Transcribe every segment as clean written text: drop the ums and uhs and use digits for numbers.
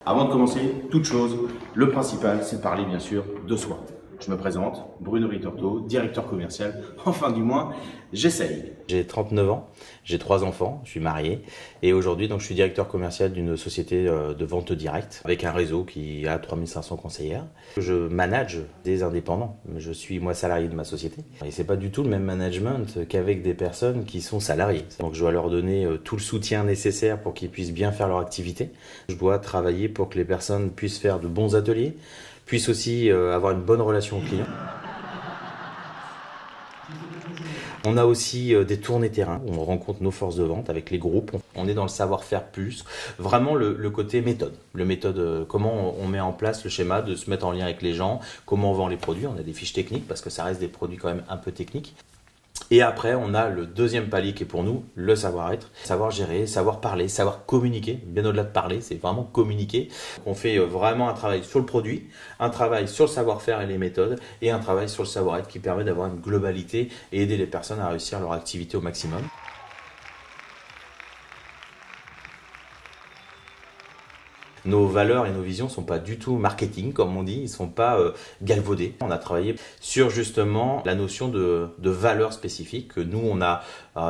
Avant de commencer, toute chose, le principal, c'est de parler bien sûr de soi. Je me présente, Bruno Ritorto, directeur commercial. Enfin, du moins, j'essaye. J'ai 39 ans, j'ai 3 enfants, je suis marié et aujourd'hui donc je suis directeur commercial d'une société de vente directe avec un réseau qui a 3500 conseillères. Je manage des indépendants, je suis moi salarié de ma société et c'est pas du tout le même management qu'avec des personnes qui sont salariées. Donc je dois leur donner tout le soutien nécessaire pour qu'ils puissent bien faire leur activité. Je dois travailler pour que les personnes puissent faire de bons ateliers, puissent aussi avoir une bonne relation aux clients. On a aussi des tournées terrain où on rencontre nos forces de vente avec les groupes. On est dans le savoir-faire plus, vraiment le côté méthode. Le méthode, comment on met en place le schéma de se mettre en lien avec les gens, comment on vend les produits. On a des fiches techniques parce que ça reste des produits quand même un peu techniques. Et après, on a le deuxième palier qui est pour nous le savoir-être, savoir gérer, savoir parler, savoir communiquer. Bien au-delà de parler, c'est vraiment communiquer. On fait vraiment un travail sur le produit, un travail sur le savoir-faire et les méthodes, et un travail sur le savoir-être qui permet d'avoir une globalité et aider les personnes à réussir leur activité au maximum. Nos valeurs et nos visions ne sont pas du tout marketing, comme on dit, ils ne sont pas galvaudés. On a travaillé sur justement la notion de valeur spécifique que nous, on a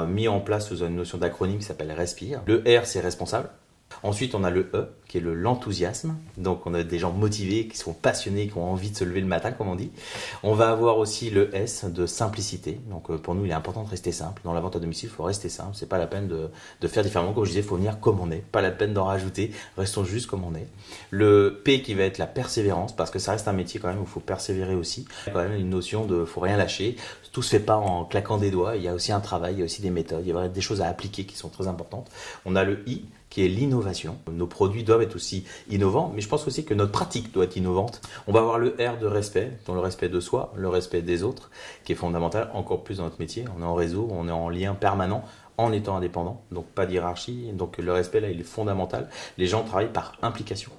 mis en place sous une notion d'acronyme qui s'appelle RESPIRE. Le R, c'est responsable. Ensuite, on a le E, qui est l'enthousiasme. Donc, on a des gens motivés, qui sont passionnés, qui ont envie de se lever le matin, comme on dit. On va avoir aussi le S, de simplicité. Donc, pour nous, il est important de rester simple. Dans la vente à domicile, il faut rester simple. C'est pas la peine de faire différemment. Comme je disais, il faut venir comme on est. Pas la peine d'en rajouter. Restons juste comme on est. Le P, qui va être la persévérance, parce que ça reste un métier quand même où il faut persévérer aussi. Il y a quand même une notion de faut rien lâcher. Tout se fait pas en claquant des doigts. Il y a aussi un travail, il y a aussi des méthodes. Il y a des choses à appliquer qui sont très importantes. On a le I, qui est l'innovation. Nos produits doivent être aussi innovants, mais je pense aussi que notre pratique doit être innovante. On va avoir le R de respect, dont le respect de soi, le respect des autres, qui est fondamental, encore plus dans notre métier. On est en réseau, on est en lien permanent, en étant indépendant, donc pas de hiérarchie. Donc le respect, là, il est fondamental. Les gens travaillent par implication.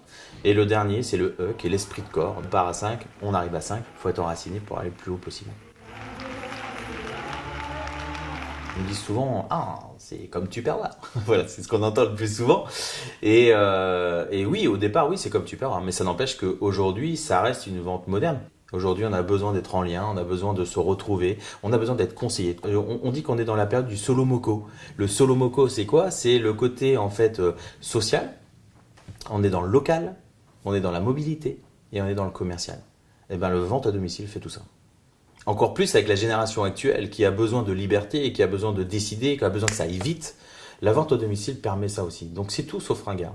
Et le dernier, c'est le E, qui est l'esprit de corps. On part à 5, on arrive à 5, il faut être enraciné pour aller le plus haut possible. On me dit souvent, ah, c'est comme Tupperware. Voilà, c'est ce qu'on entend le plus souvent. Et oui, au départ, oui, c'est comme Tupperware. Mais ça n'empêche qu'aujourd'hui, ça reste une vente moderne. Aujourd'hui, on a besoin d'être en lien, on a besoin de se retrouver, on a besoin d'être conseillé. On dit qu'on est dans la période du solo moco. Le solo moco, c'est quoi? C'est le côté, en fait, social. On est dans le local, on est dans la mobilité et on est dans le commercial. Et bien, le vente à domicile fait tout ça. Encore plus avec la génération actuelle qui a besoin de liberté et qui a besoin de décider, qui a besoin que ça aille vite. La vente au domicile permet ça aussi. Donc c'est tout sauf ringard.